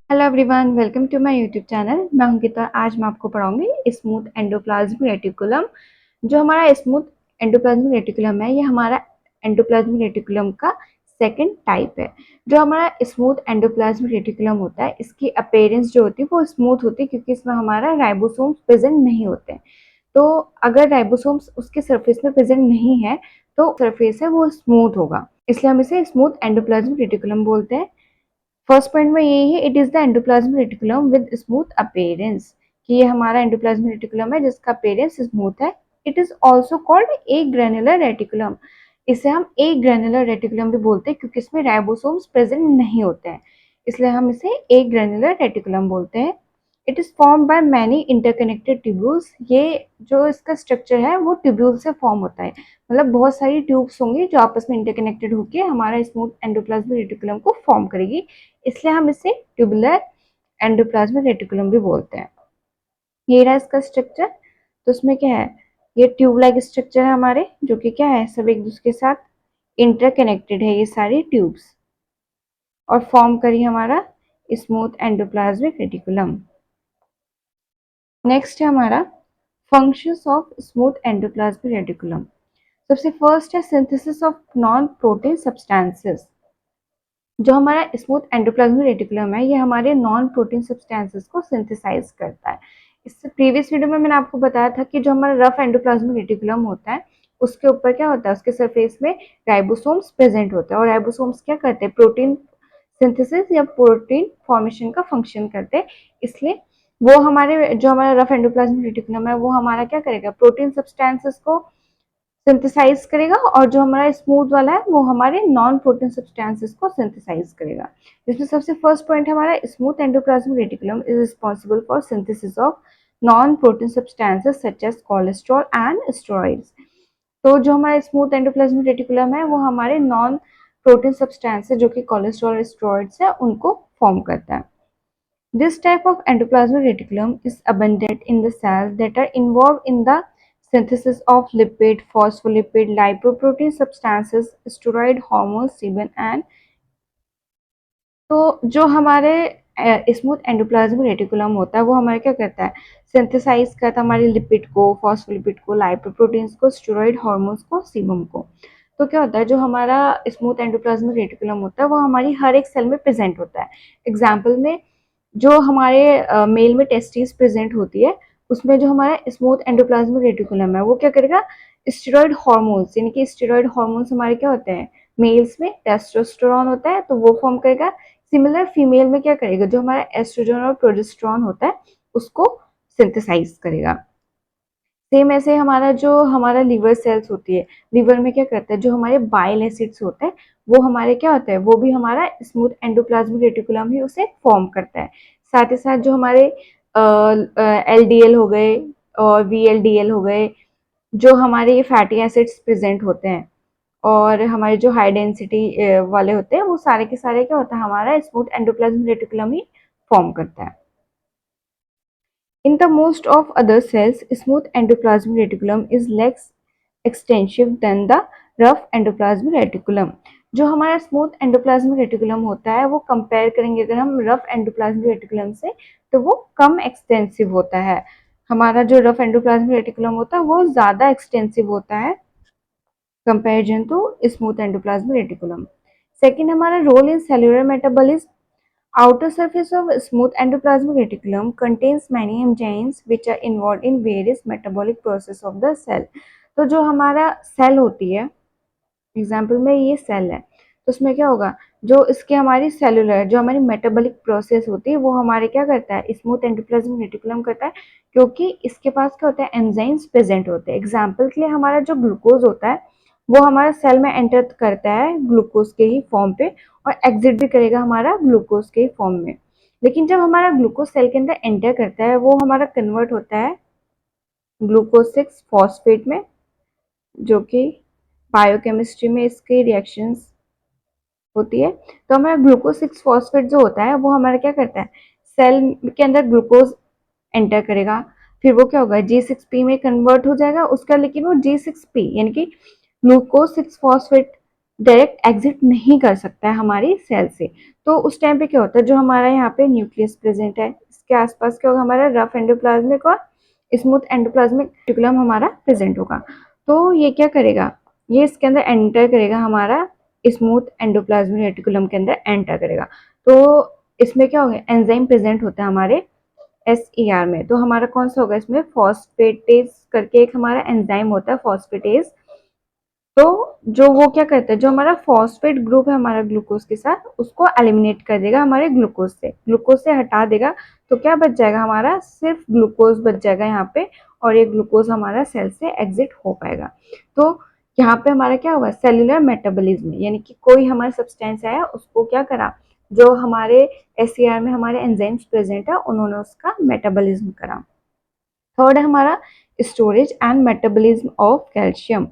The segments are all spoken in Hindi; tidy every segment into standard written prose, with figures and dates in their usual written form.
Hello everyone, welcome to my YouTube channel. मैं अंकिता। आज मैं आपको पढ़ाऊंगी स्मूथ एंडोप्लाज्मिक रेटिकुलम। जो हमारा स्मूथ एंडोप्लाज्मिक रेटिकुलम है, ये हमारा एंडोप्लाज्मिक रेटिकुलम का सेकंड टाइप है। जो हमारा स्मूथ एंडोप्लाज्मिक रेटिकुलम होता है, इसकी अपीयरेंस जो होती है वो स्मूथ होती है, क्योंकि इसमें हमारा राइबोसोम्स प्रेजेंट नहीं होते हैं। तो अगर राइबोसोम्स उसके सरफेस में प्रेजेंट नहीं है तो सरफेस है वो स्मूथ होगा, इसलिए हम इसे स्मूथ एंडोप्लाज्मिक रेटिकुलम बोलते हैं। फर्स्ट पॉइंट में यही है, it is the endoplasmic reticulum with smooth appearance, कि ये हमारा एंडोप्लाज्मिक रेटिकुलम है जिसका अपीयरेंस स्मूथ है। It is also called a granular reticulum. इसे हम ए ग्रेनुलर रेटिकुलम भी बोलते हैं, क्योंकि इसमें राइबोसोम्स प्रेजेंट नहीं होते हैं, इसलिए हम इसे ए ग्रेनुलर रेटिकुलम बोलते हैं। It is form by many interconnected tubules. ये जो इसका स्ट्रक्चर है वो ट्यूब्यूल से फॉर्म होता है, मतलब बहुत सारी ट्यूब्स होंगी जो आपस में इंटरकनेक्टेड होकर हमारा स्मूथ एंडोप्लाज्मिक रेटिकुलम को फॉर्म करेगी, इसलिए हम इसे ट्यूबुलर एंडोप्लाज्मिक रेटिकुलम भी बोलते हैं। ये रहा इसका स्ट्रक्चर। तो इसमें क्या है, ये ट्यूब लाइक स्ट्रक्चर है हमारे, जो कि क्या है, सब एक दूसरे के साथ इंटरकनेक्टेड है ये सारी ट्यूब्स, और फॉर्म करी हमारा स्मूथ एंडोप्लाज्मिक रेटिकुलम। नेक्स्ट है हमारा functions of smooth endoplasmic reticulum. सबसे फर्स्ट है synthesis of non protein substances. जो हमारा स्मूथ एंडोप्लाज्मिक रेटिकुलम है, ये हमारे नॉन प्रोटीन सब्सटेंसेस को सिंथेसाइज करता है। इससे प्रीवियस वीडियो में मैंने आपको बताया था कि जो हमारा रफ एंडोप्लाज्मिक रेटिकुलम होता है, उसके ऊपर क्या होता है, उसके सरफेस में राइबोसोम्स प्रेजेंट होता है, और राइबोसोम्स क्या करते हैं, प्रोटीन सिंथेसिस या प्रोटीन फॉर्मेशन का फंक्शन करते हैं। इसलिए वो हमारे जो हमारा रफ एंडोप्लाज्मिक रेटिकुलम है, वो हमारा क्या करेगा, प्रोटीन सब्सटेंसेस को सिंथेसाइज करेगा, और जो हमारा स्मूथ वाला है वो हमारे नॉन प्रोटीन सब्सटेंसेस को सिंथेसाइज करेगा। जिसमें सबसे फर्स्ट पॉइंट हमारा smooth endoplasmic reticulum is responsible for synthesis of non protein substances such as cholesterol and steroids. तो जो हमारा स्मूथ एंडोप्लाज्मिक रेटिकुलम है, वो हमारे नॉन प्रोटीन सब्सटेंसेस जो कि कोलेस्ट्रॉल और स्टेरॉइड्स है उनको फॉर्म करता है। This type of endoplasmic reticulum is abundant in the cells that are involved in the synthesis of lipid, phospholipid, lipoprotein substances, steroid hormones, sebum and तो जो हमारे स्मूथ एंडोप्लाज्मिक रेटिकुलम होता है, वो हमारे क्या करता है, सिंथेसाइज करता है हमारे लिपिड को, फॉस्फोलिपिड को, लाइपोप्रोटीन्स को, स्टेरॉइड हार्मोन्स को, सीबम को। तो क्या होता है, जो हमारा स्मूथ एंडोप्लाज्मिक रेटिकुलम होता है वो हमारी हर एक सेल में प्रेजेंट होता है। एग्जाम्पल में जो हमारे मेल में टेस्टिस प्रेजेंट होती है, उसमें जो हमारा स्मूथ एंडोप्लाज्मिक रेटिकुलम है वो क्या करेगा, स्टेरॉइड हार्मोन्स, यानी कि स्टेरॉइड हार्मोन्स हमारे क्या होते हैं, मेल्स में टेस्टोस्टेरोन होता है तो वो फॉर्म करेगा। सिमिलर फीमेल में क्या करेगा, जो हमारा एस्ट्रोजन और प्रोजेस्टेरोन होता है उसको सिंथेसाइज करेगा। सेम ऐसे हमारा लिवर सेल्स होती है, लिवर में क्या करता है, जो हमारे बाइल एसिड्स होते हैं वो हमारे क्या होता है, वो भी हमारा स्मूथ एंडोप्लाज्मिक रेटिकुलम ही उसे फॉर्म करता है। साथ ही साथ जो हमारे एलडीएल हो गए और वीएलडीएल हो गए, जो हमारे ये फैटी एसिड्स प्रेजेंट होते हैं, और हमारे जो हाई डेंसिटी वाले होते हैं, वो सारे के सारे क्या होता है, हमारा स्मूथ एंडोप्लाज्मिक रेटिकुलम ही फॉर्म करता है। In the most of other cells, smooth endoplasmic reticulum is less extensive than the rough endoplasmic reticulum. जो हमारा स्मूथ एंडोप्लाज्मिक रेटिकुलम होता है, वो कंपेयर करेंगे अगर हम रफ एंडोप्लाज्मिक रेटिकुलम से, तो वो कम एक्सटेंसिव होता है। हमारा जो रफ एंडोप्लाज्मिक रेटिकुलम होता है वो ज़्यादा एक्सटेंसिव होता है comparison to smooth endoplasmic reticulum. Second, हमारा role in cellular metabolism. Outer surface of smooth endoplasmic reticulum contains many enzymes which are involved in various metabolic process of the cell. तो जो हमारा सेल होती है, एग्जाम्पल में ये सेल है, तो उसमें क्या होगा, जो इसके हमारी सेलुलर जो हमारी मेटाबॉलिक प्रोसेस होती है वो हमारे क्या करता है, स्मूथ एंडोप्लाज्मिक रेटिकुलम करता है, क्योंकि इसके पास क्या होता है, एंजाइम्स प्रेजेंट होते हैं। एग्जाम्पल के लिए हमारा जो ग्लूकोज होता है वो हमारा सेल में एंटर करता है ग्लूकोज के ही फॉर्म पे, और एग्जिट भी करेगा हमारा ग्लूकोज के ही फॉर्म में। लेकिन जब हमारा ग्लूकोज सेल के अंदर एंटर करता है, वो हमारा कन्वर्ट होता है ग्लूकोज 6 फॉस्फेट में, जो कि बायोकेमिस्ट्री में इसके रिएक्शंस होती है। तो हमारा ग्लूकोज 6 फॉस्फेट जो होता है वो हमारा क्या करता है, सेल के अंदर ग्लूकोज एंटर करेगा, फिर वो क्या होगा, G6P में कन्वर्ट हो जाएगा उसका, लेकिन वो G6P यानी कि ग्लूकोज 6 फॉस्फेट डायरेक्ट एग्जिट नहीं कर सकता है हमारी सेल से। तो उस टाइम पे क्या होता है, जो हमारा यहाँ पे न्यूक्लियस प्रेजेंट है इसके आसपास क्या होगा, हमारा रफ एंडोप्लाज्मिक और स्मूथ एंडोप्लाज्मिक रेटिकुलम हमारा प्रेजेंट होगा। तो ये क्या करेगा, ये इसके अंदर एंटर करेगा, हमारा स्मूथ एंडोप्लाज्मिक रेटिकुलम के अंदर एंटर करेगा। तो इसमें क्या होगा, एंजाइम प्रेजेंट होता है हमारे SER में। तो हमारा कौन सा होगा इसमें, फॉस्फेटेज करके एक हमारा एंजाइम होता है फॉस्फेटेज। तो जो वो क्या करता है, जो हमारा फॉस्फेट ग्रुप है हमारा ग्लूकोज के साथ, उसको एलिमिनेट कर देगा हमारे ग्लूकोज से हटा देगा। तो क्या बच जाएगा, हमारा सिर्फ ग्लूकोज बच जाएगा यहाँ पे, और ये ग्लूकोज हमारा सेल से एग्जिट हो पाएगा। तो यहाँ पे हमारा क्या होगा, सेलुलर मेटाबॉलिज्म, यानी कि कोई हमारा सब्सटेंस आया, उसको क्या करा, जो हमारे SER में हमारे एंजाइम्स प्रेजेंट है उन्होंने उसका मेटाबॉलिज्म करा। थर्ड है हमारा storage and metabolism of calcium.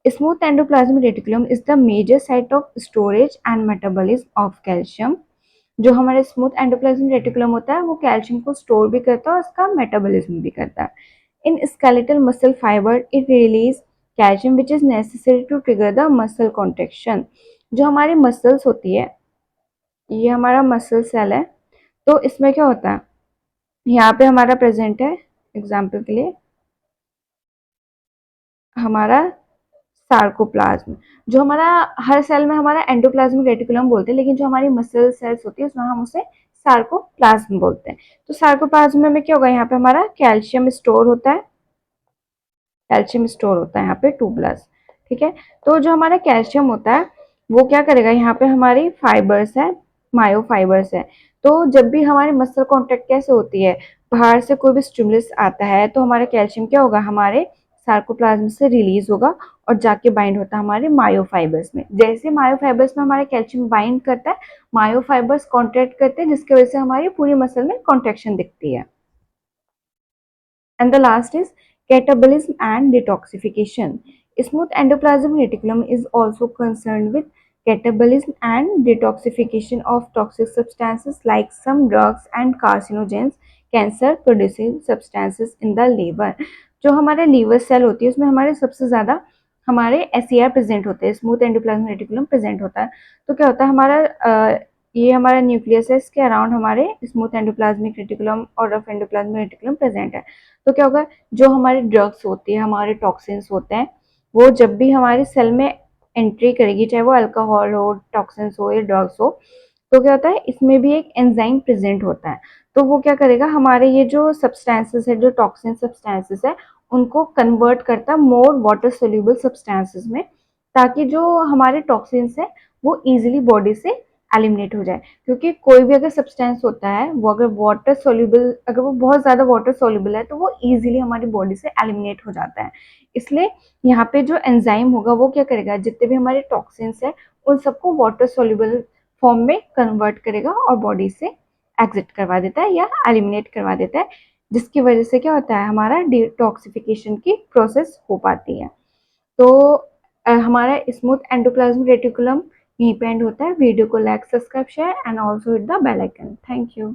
Smooth endoplasmic reticulum is the major site of storage and metabolism of calcium। जो हमारे स्मूथ एंडोप्लाज्मिक रेटिकुलम होता है वो कैल्शियम को स्टोर भी करता है और उसका मेटाबॉलिज्म भी करता है। In skeletal muscle fibre it release calcium which is necessary to trigger the muscle contraction. जो हमारी मसल्स होती है, ये हमारा मसल सेल है। तो इसमें क्या होता है, यहाँ पे हमारा प्रेजेंट है, एग्जाम्पल के लिए हमारा सार्कोप्लाज्म। जो हमारा हर सेल में हमारा एंडोप्लाज्मिक रेटिकुलम बोलते हैं, लेकिन जो हमारी मसल सेल्स होती है उसमें हम उसे सार्कोप्लाज्म बोलते हैं। तो सार्कोप्लाज्म में क्या होगा, यहाँ पे हमारा कैल्शियम स्टोर होता है, कैल्शियम स्टोर होता है यहाँ पे 2+। ठीक है, तो जो हमारा कैल्शियम होता है वो क्या करेगा, यहाँ पे हमारी फाइबर्स है, मायोफाइबर्स है। तो जब भी हमारी मसल कॉन्ट्रैक्ट कैसे होती है, बाहर से कोई भी स्टिमुलस आता है तो हमारा कैल्शियम क्या होगा, हमारे सार्कोप्लाज्म से रिलीज होगा और जाके बाइंड होता है हमारे मायोफाइबर्स में। जैसे मायोफाइबर्स में हमारे कैल्शियम बाइंड करता है, मायोफाइबर्स कॉन्ट्रैक्ट करते हैं, जिसकी वजह से हमारी पूरी मसल में कॉन्ट्रैक्शन दिखती है। And the last is catabolism and detoxification. Smooth endoplasmic reticulum is also concerned with catabolism and detoxification of toxic substances like some drugs and carcinogens, cancer producing substances in the liver। जो हमारे लीवर सेल होती है उसमें हमारे सबसे ज्यादा हमारे SER प्रेजेंट होते हैं, स्मूथ एंडोप्लाज्मिक रेटिकुलम प्रेजेंट होता है। तो क्या होता है, हमारा ये हमारा न्यूक्लियस है, इसके अराउंड हमारे स्मूथ एंडोप्लाज्मिक रेटिकुलम और रफ एंडोप्लाज्मिक रेटिकुलम प्रेजेंट है। तो क्या होगा, जो हमारे ड्रग्स होती है, हमारे टॉक्सिन्स होते हैं, वो जब भी हमारे सेल में एंट्री करेगी, चाहे वो अल्कोहल हो, टॉक्सिन्स हो या ड्रग्स हो, तो क्या होता है, इसमें भी एक एंजाइम प्रेजेंट होता है। तो वो क्या करेगा, हमारे ये जो सब्सटेंसेस है, जो टॉक्सिन सब्सटेंसेस है, उनको कन्वर्ट करता है मोर वाटर सोल्यूबल सब्सटेंसेस में, ताकि जो हमारे टॉक्सिन्स है वो इजीली बॉडी से एलिमिनेट हो जाए। क्योंकि कोई भी अगर सब्सटेंस होता है वो अगर वाटर सोल्यूबल, अगर वो बहुत ज्यादा वाटर सोल्यूबल है तो वो इजीली हमारी बॉडी से एलिमिनेट हो जाता है। इसलिए यहाँ पे जो एंजाइम होगा वो क्या करेगा, जितने भी हमारे टॉक्सिन्स है उन सबको वाटर सोल्यूबल फॉर्म में कन्वर्ट करेगा और बॉडी से एग्जिट करवा देता है या एलिमिनेट करवा देता है, जिसकी वजह से क्या होता है, हमारा डिटॉक्सिफिकेशन की प्रोसेस हो पाती है। तो हमारा स्मूथ एंडोप्लाज्मिक रेटिकुलम यहीं पे एंड होता है। वीडियो को like, subscribe, share and also hit the bell icon. Thank you.